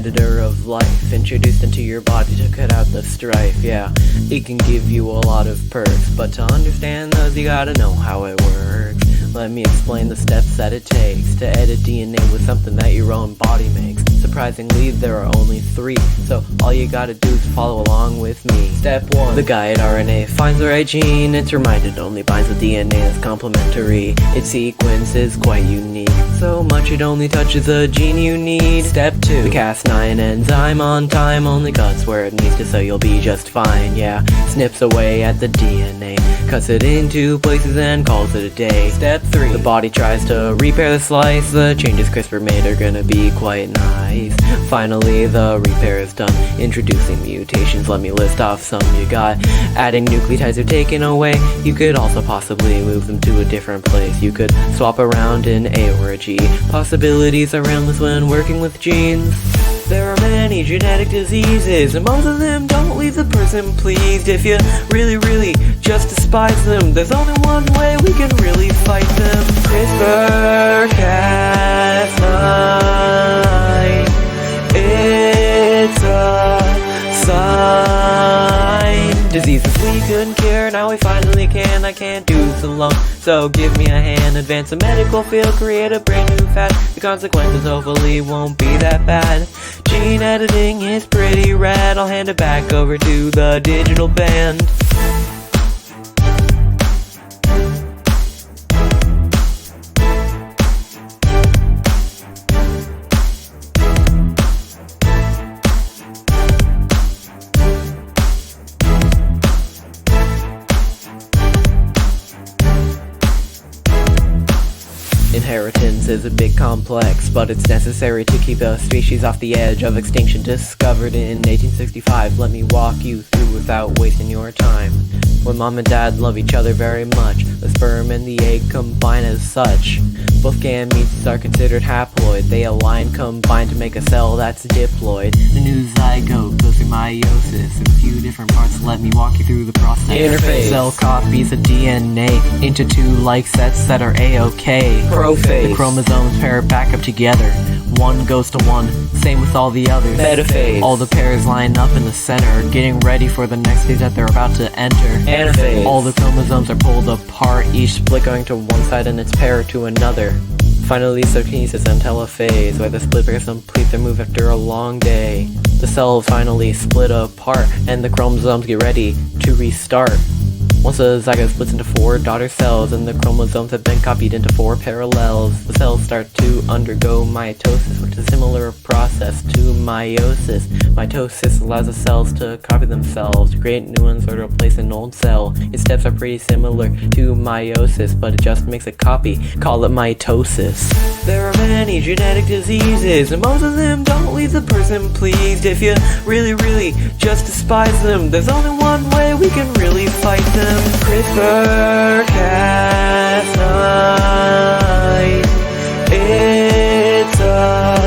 editor of life, introduced into your body to cut out the strife. Yeah, it can give you a lot of perks, but to understand those you gotta know how it works. Let me explain the steps that it takes to edit DNA with something that your own body makes. Surprisingly, there are only 3, so all you gotta do is follow along with me. Step 1. The guide RNA finds the right gene. It's reminded only binds the DNA that's complementary. Its sequence is quite unique, so much it only touches the gene you need. Step 2. The Cas9 enzyme on time only cuts where it needs to, so you'll be just fine. Yeah, snips away at the DNA, cuts it into places and calls it a day. Step 3. The body tries to repair the slice. The changes CRISPR made are gonna be quite nice. Finally, the repair is done, introducing mutations. Let me list off some you got. Adding nucleotides are taken away. You could also possibly move them to a different place. You could swap around an A or a G. Possibilities are endless when working with genes. There are many genetic diseases, and most of them don't leave the person pleased. If you really just despise them, there's only one way we can really fight them. CRISPR Cas9, it's a sign. Diseases we couldn't cure, now we finally can. I can't do this alone, so give me a hand. Advance the medical field, create a brand new fad. The consequences hopefully won't be that bad. Gene editing is pretty rad. I'll hand it back over to the digital band. Inheritance is a big complex, but it's necessary to keep a species off the edge of extinction. Discovered in 1865, let me walk you through without wasting your time. When mom and dad love each other very much, the sperm and the egg combine as such. Both gametes are considered haploid. They align, combine to make a cell that's diploid. The new zygote goes through meiosis in a few different parts. Let me walk you through the process. Interphase. Cell copies the DNA into 2 like sets that are A-OK. PROPHASE. The chromosomes pair back up together. One goes to one, same with all the others. METAPHASE. All the pairs line up in the center, getting ready for the next stage that they're about to enter. Anaphase. All the chromosomes are pulled apart, each split going to one side and its pair to another. Finally, kinesis and telophase, where the split pairs complete their move after a long day. The cells finally split apart, and the chromosomes get ready to restart. Once the zygote splits into 4 daughter cells and the chromosomes have been copied into 4 parallels, the cells start to undergo mitosis, which is a similar process to meiosis. Mitosis allows the cells to copy themselves, to create new ones or to replace an old cell. Its steps are pretty similar to meiosis, but it just makes a copy. Call it mitosis. There are many genetic diseases, and most of them don't leave the person pleased. If you really just despise them, there's only one way we can really fight them. CRISPR Cas9, it's a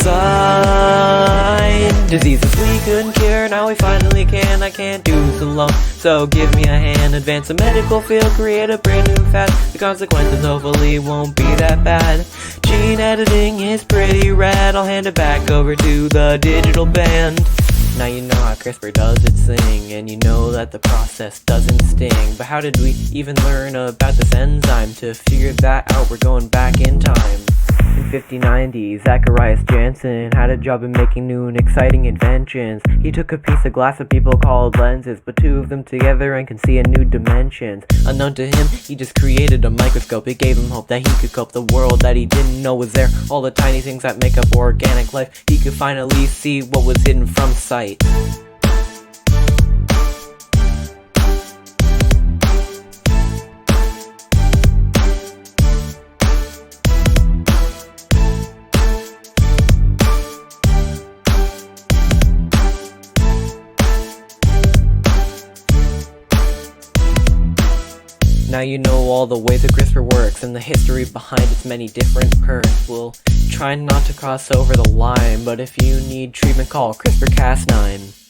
sign. Diseases we couldn't cure, now we finally can. I can't do this alone, so give me a hand. Advance the medical field, create a brand new fad. The consequences hopefully won't be that bad. Gene editing is pretty rad. I'll hand it back over to the digital band. Now you know how CRISPR does its thing, and you know that the process doesn't sting. But how did we even learn about this enzyme? To figure that out, we're going back in time. In 1590, Zacharias Janssen had a job in making new and exciting inventions. He took a piece of glass that people called lenses, put 2 of them together and can see in new dimensions. Unknown to him, he just created a microscope. It gave him hope that he could cope the world that he didn't know was there. All the tiny things that make up organic life. He could finally see what was hidden from sight. Now you know all the ways that CRISPR works and the history behind its many different perks. We'll try not to cross over the line, but if you need treatment, call CRISPR Cas9.